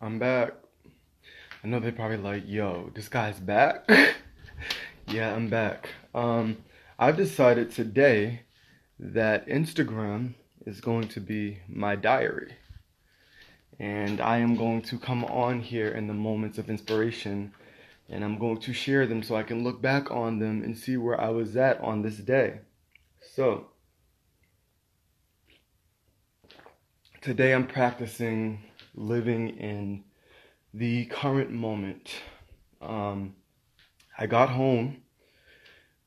I'm back. I know they're probably like, yo, this guy's back. Yeah, I'm back. I've decided today that Instagram is going to be my diary. And I am going to come on here in the moments of inspiration and I'm going to share them so I can look back on them and see where I was at on this day. So, today I'm practicing living in the current moment. I got home.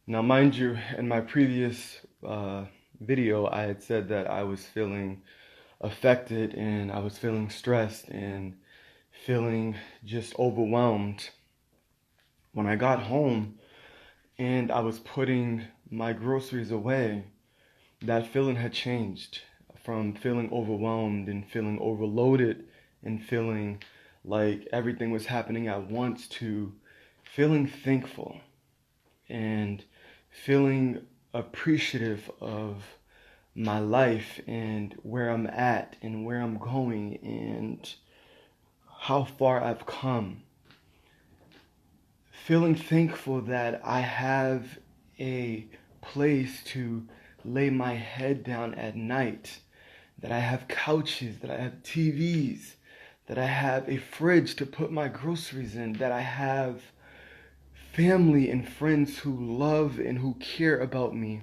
Now, mind you, in my previous video, I had said that I was feeling affected and I was feeling stressed and feeling just overwhelmed. When I got home and I was putting my groceries away, that feeling had changed from feeling overwhelmed and feeling overloaded and feeling like everything was happening at once to feeling thankful and feeling appreciative of my life and where I'm at and where I'm going and how far I've come. Feeling thankful that I have a place to lay my head down at night, that I have couches, that I have TVs, that I have a fridge to put my groceries in, that I have family and friends who love and who care about me.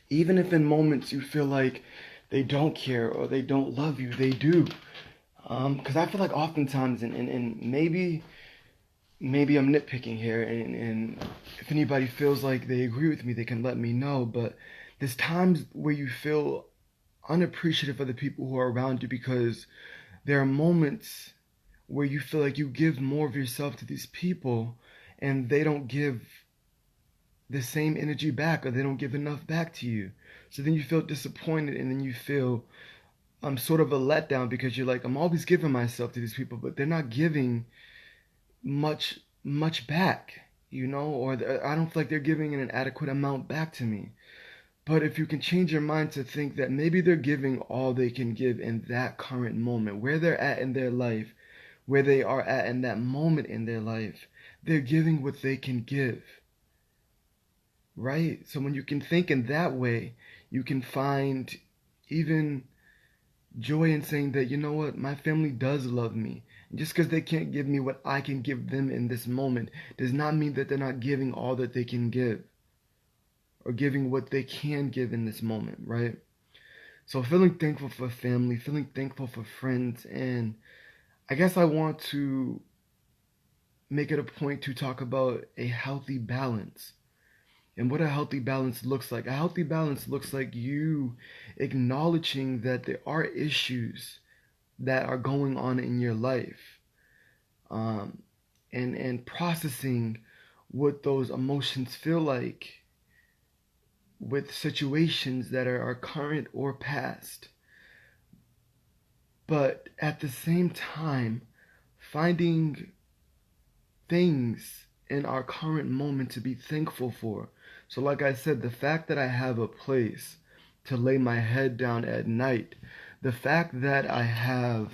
Even if in moments you feel like they don't care or they don't love you, they do. Because I feel like oftentimes, and maybe I'm nitpicking here, and if anybody feels like they agree with me, they can let me know. But there's times where you feel unappreciative of the people who are around you because there are moments where you feel like you give more of yourself to these people and they don't give the same energy back or they don't give enough back to you. So then you feel disappointed and then you feel sort of a letdown because you're like, I'm always giving myself to these people, but they're not giving much back, or I don't feel like they're giving an adequate amount back to me. But if you can change your mind to think that maybe they're giving all they can give in that current moment, where they're at in their life, where they are at in that moment in their life, they're giving what they can give, right? So when you can think in that way, you can find even joy in saying that, you know what, my family does love me. Just because they can't give me what I can give them in this moment does not mean that they're not giving all that they can give or giving what they can give in this moment, right? So feeling thankful for family, feeling thankful for friends, and I guess I want to make it a point to talk about a healthy balance and what a healthy balance looks like. A healthy balance looks like you acknowledging that there are issues that are going on in your life, and processing what those emotions feel like with situations that are current or past. But at the same time, finding things in our current moment to be thankful for. So like I said, the fact that I have a place to lay my head down at night, the fact that I have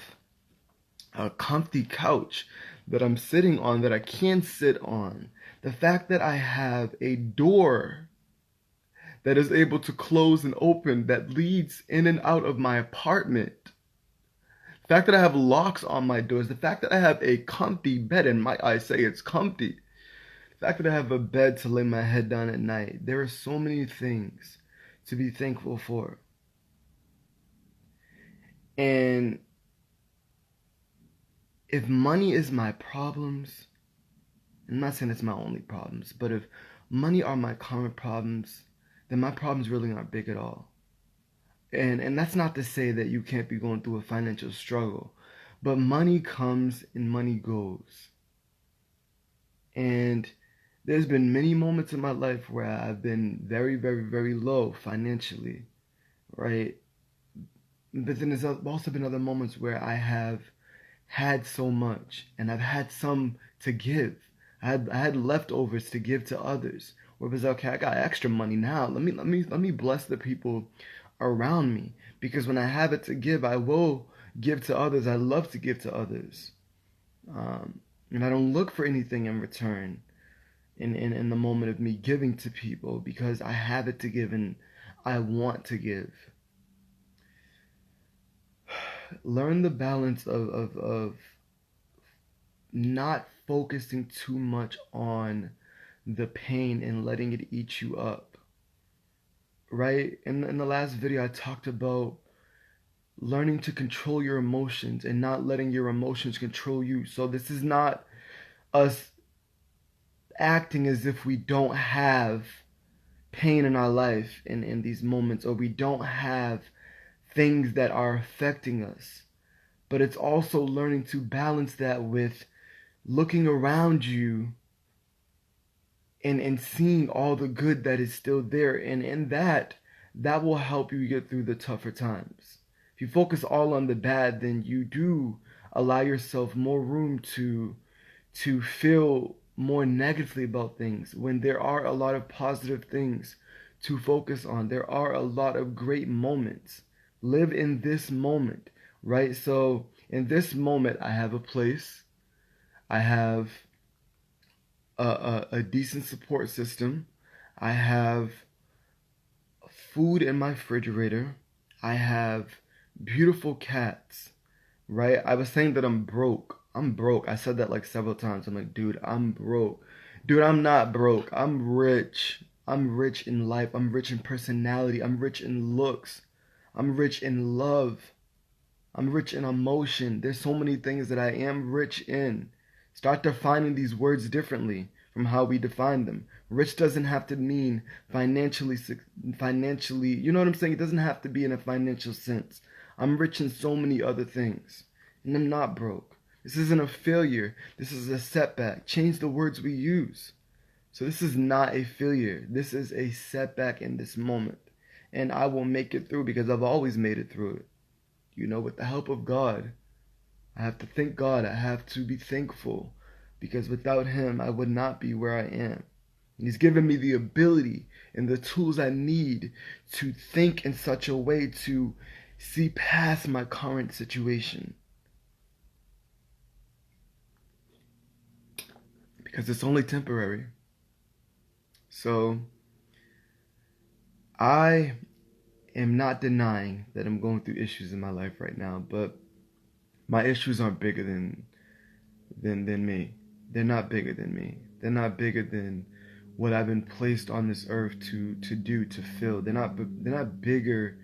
a comfy couch that I'm sitting on that I can sit on, the fact that I have a door that is able to close and open that leads in and out of my apartment. The fact that I have locks on my doors, the fact that I have a comfy bed, and might I say it's comfy, the fact that I have a bed to lay my head down at night. There are so many things to be thankful for. And if money is my problems, I'm not saying it's my only problems, but if money are my current problems, then my problems really aren't big at all. And that's not to say that you can't be going through a financial struggle, but money comes and money goes. And there's been many moments in my life where I've been very, very, very low financially, right? But then there's also been other moments where I have had so much and I've had some to give. I had leftovers to give to others. Where it was okay, I got extra money now. Let me bless the people around me, because when I have it to give, I will give to others, I love to give to others. And I don't look for anything in return in the moment of me giving to people, because I have it to give and I want to give. Learn the balance of not focusing too much on the pain and letting it eat you up. Right? In the last video, I talked about learning to control your emotions and not letting your emotions control you. So this is not us acting as if we don't have pain in our life in these moments, or we don't have things that are affecting us. But it's also learning to balance that with looking around you and seeing all the good that is still there. And in that will help you get through the tougher times. If you focus all on the bad, then you do allow yourself more room to feel more negatively about things, when there are a lot of positive things to focus on. There are a lot of great moments. Live in this moment, right? So in this moment, I have a place. I have a decent support system. I have food in my refrigerator. I have beautiful cats, right? I was saying that I'm broke. I'm broke. I said that like several times. I'm like, dude, I'm broke. Dude, I'm not broke. I'm rich. I'm rich in life. I'm rich in personality. I'm rich in looks. I'm rich in love. I'm rich in emotion. There's so many things that I am rich in. Start defining these words differently from how we define them. Rich doesn't have to mean financially, you know what I'm saying? It doesn't have to be in a financial sense. I'm rich in so many other things, and I'm not broke. This isn't a failure. This is a setback. Change the words we use. So this is not a failure. This is a setback in this moment. And I will make it through, because I've always made it through it. You know, with the help of God. I have to thank God. I have to be thankful, because without Him, I would not be where I am. And He's given me the ability and the tools I need to think in such a way to see past my current situation. Because it's only temporary. So, I am not denying that I'm going through issues in my life right now, but my issues aren't bigger than me. They're not bigger than me. They're not bigger than what I've been placed on this earth to do, to fill. They're not bigger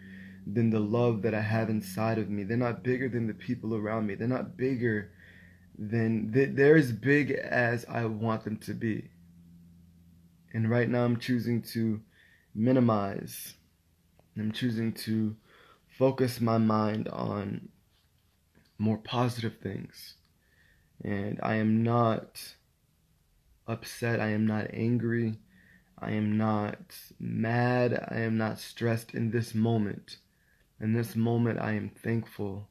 than the love that I have inside of me. They're not bigger than the people around me. They're not bigger than they're as big as I want them to be. And right now I'm choosing to minimize. I'm choosing to focus my mind on more positive things. And I am not upset. I am not angry. I am not mad. I am not stressed in this moment. In this moment, I am thankful.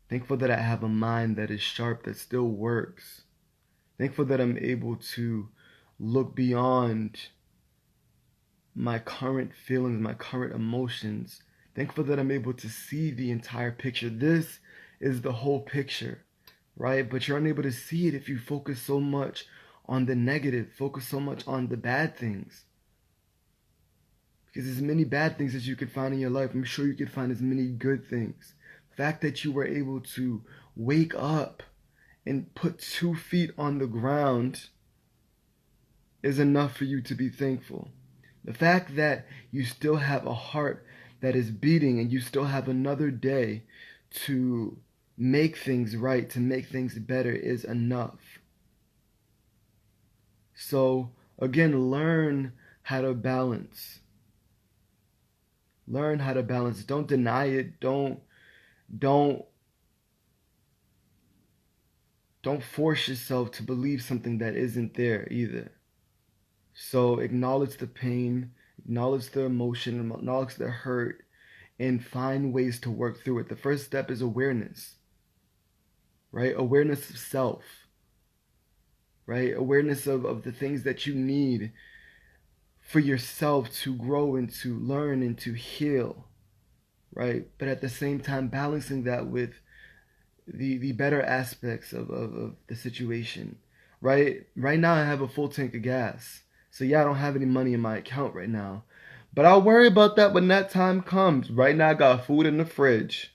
Thankful that I have a mind that is sharp, that still works. Thankful that I'm able to look beyond my current feelings, my current emotions. Thankful that I'm able to see the entire picture. This is the whole picture, right? But you're unable to see it if you focus so much on the negative, focus so much on the bad things. Because as many bad things as you could find in your life, I'm sure you could find as many good things. The fact that you were able to wake up and put 2 feet on the ground is enough for you to be thankful. The fact that you still have a heart that is beating and you still have another day to make things right, to make things better, is enough. So again, learn how to balance. Learn how to balance. Don't deny it. Don't force yourself to believe something that isn't there either. So acknowledge the pain, acknowledge the emotion, acknowledge the hurt, and find ways to work through it. The first step is awareness, right? Awareness of self, right? Awareness of the things that you need for yourself to grow and to learn and to heal. right? But at the same time, balancing that with the better aspects of the situation, right? Right now, I have a full tank of gas. So, yeah, I don't have any money in my account right now. But I'll worry about that when that time comes. Right now, I got food in the fridge,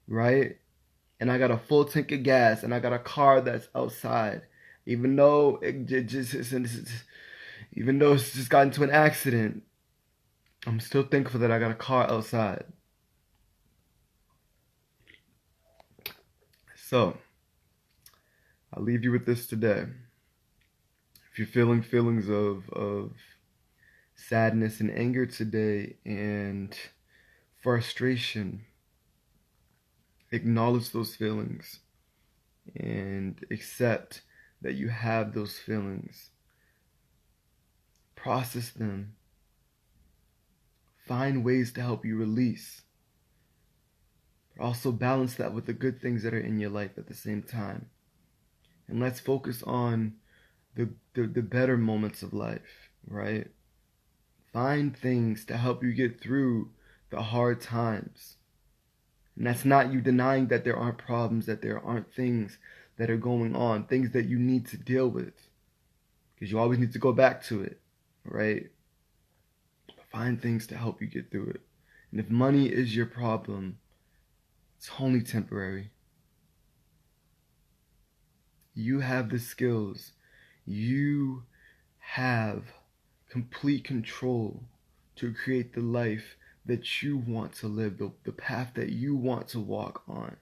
right? And I got a full tank of gas, and I got a car that's outside. Even though even though it's just got into an accident, I'm still thankful that I got a car outside. So, I'll leave you with this today. If you're feeling feelings of sadness and anger today and frustration, acknowledge those feelings and accept that you have those feelings. Process them. Find ways to help you release. But also balance that with the good things that are in your life at the same time. And let's focus on the better moments of life, right? Find things to help you get through the hard times. And that's not you denying that there aren't problems, that there aren't things that are going on, things that you need to deal with. Because you always need to go back to it, right? Find things to help you get through it. And if money is your problem, it's only temporary. You have the skills. You have complete control to create the life that you want to live, the path that you want to walk on.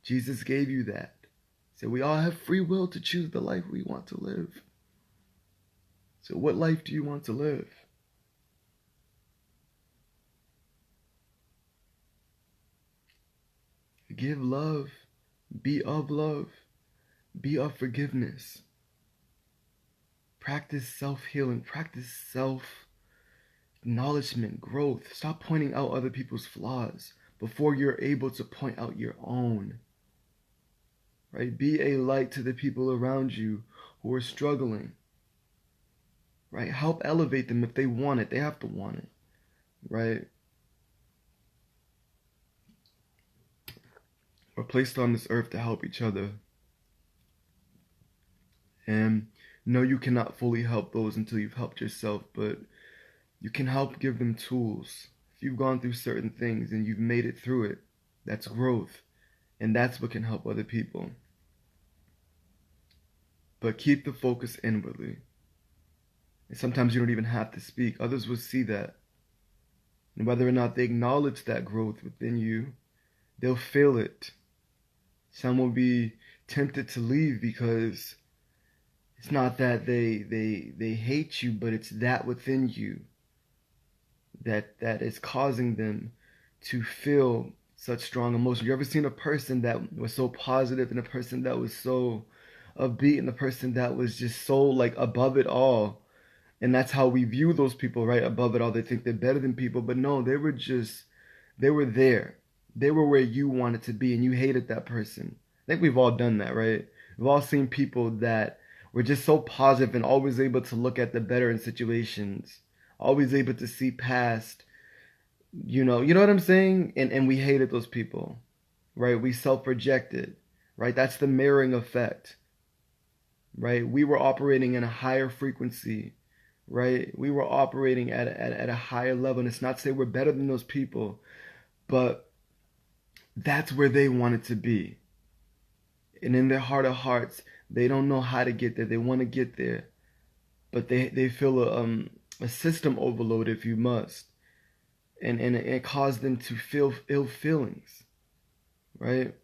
Jesus gave you that. He said we all have free will to choose the life we want to live. So what life do you want to live? Give love. Be of love. Be of forgiveness. Practice self-healing. Practice self-acknowledgement, growth. Stop pointing out other people's flaws before you're able to point out your own. Right? Be a light to the people around you who are struggling. Right? Help elevate them if they want it. They have to want it. Right? We're placed on this earth to help each other. And no, you cannot fully help those until you've helped yourself, but you can help give them tools. If you've gone through certain things and you've made it through it, that's growth. And that's what can help other people. But keep the focus inwardly. And sometimes you don't even have to speak. Others will see that. And whether or not they acknowledge that growth within you, they'll feel it. Some will be tempted to leave because it's not that they hate you, but it's that within you that is causing them to feel such strong emotion. You ever seen a person that was so positive and a person that was so upbeat and a person that was just so like above it all? And that's how we view those people, right? Above it all. They think they're better than people, but no, they were there. They were where you wanted to be and you hated that person. I think we've all done that, right? We've all seen people that were just so positive and always able to look at the better in situations, always able to see past, you know what I'm saying? And we hated those people, right? We self-rejected, right? That's the mirroring effect, right? We were operating in a higher frequency, right? We were operating at a higher level. And it's not to say we're better than those people, but that's where they wanted to be. And in their heart of hearts, they don't know how to get there. They want to get there, but they feel a system overload, if you must, and it caused them to feel ill feelings, right?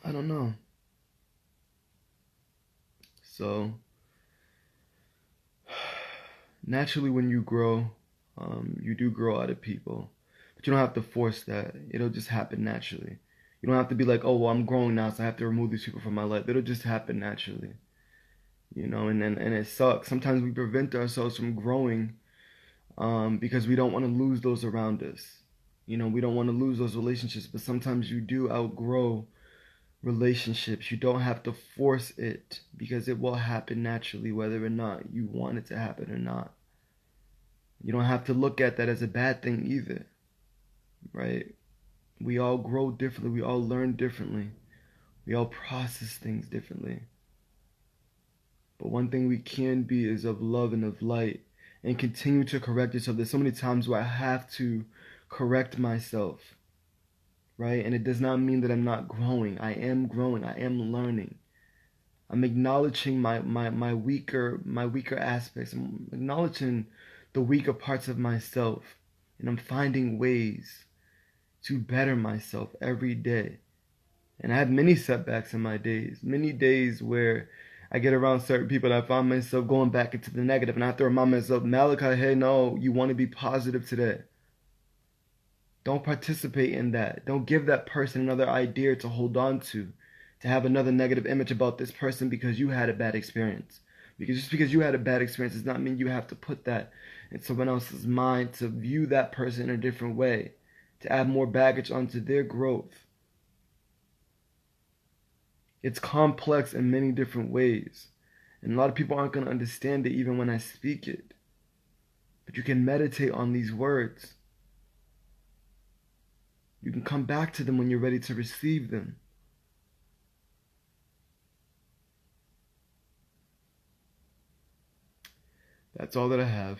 I don't know. So naturally, when you grow, you do grow out of people, but you don't have to force that. It'll just happen naturally. You don't have to be like, oh, well, I'm growing now, so I have to remove these people from my life. It'll just happen naturally. And it sucks. Sometimes we prevent ourselves from growing because we don't want to lose those around us. We don't want to lose those relationships, but sometimes you do outgrow relationships. You don't have to force it because it will happen naturally, whether or not you want it to happen or not. You don't have to look at that as a bad thing either. right? We all grow differently. We all learn differently. We all process things differently. But one thing we can be is of love and of light, and continue to correct yourself. There's so many times where I have to correct myself, right? And it does not mean that I'm not growing. I am growing. I am learning. I'm acknowledging my weaker aspects. I'm acknowledging the weaker parts of myself. And I'm finding ways to better myself every day. And I have many setbacks in my days. Many days where I get around certain people that I find myself going back into the negative. And I have to remind myself, Malachi, hey, no, you want to be positive today. Don't participate in that. Don't give that person another idea to hold on to have another negative image about this person because you had a bad experience. Because just because you had a bad experience does not mean you have to put that in someone else's mind to view that person in a different way, to add more baggage onto their growth. It's complex in many different ways. And a lot of people aren't going to understand it even when I speak it. But you can meditate on these words. You can come back to them when you're ready to receive them. That's all that I have.